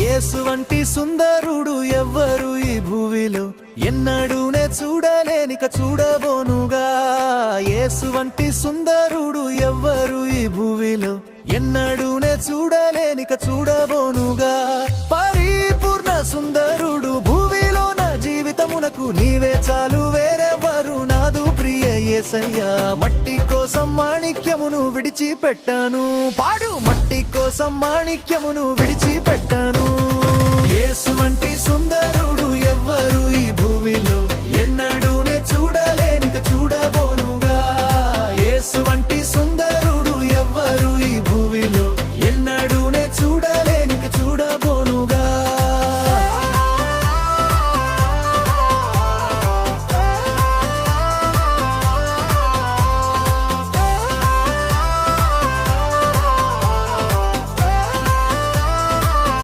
యేసు వంటి సుందరుడు ఎవ్వరు ఈ భూమిలో ఎన్నడూనే చూడలేనిక చూడబోనుగా. యేసు వంటి సుందరుడు ఎవ్వరు ఈ భూమిలో ఎన్నడూనే చూడలేనిక చూడబోనుగా. పరిపూర్ణ సుందరుడు భూమిలో నా జీవితమునకు నీవే చాలు, వేరెవ్వరు నాదు ప్రియ యేసయ్యా. మట్టి కోసం మాణిక్యమును విడిచిపెట్టాను, పాడు మట్టి కోసం మాణిక్యమును విడిచిపెట్టాను.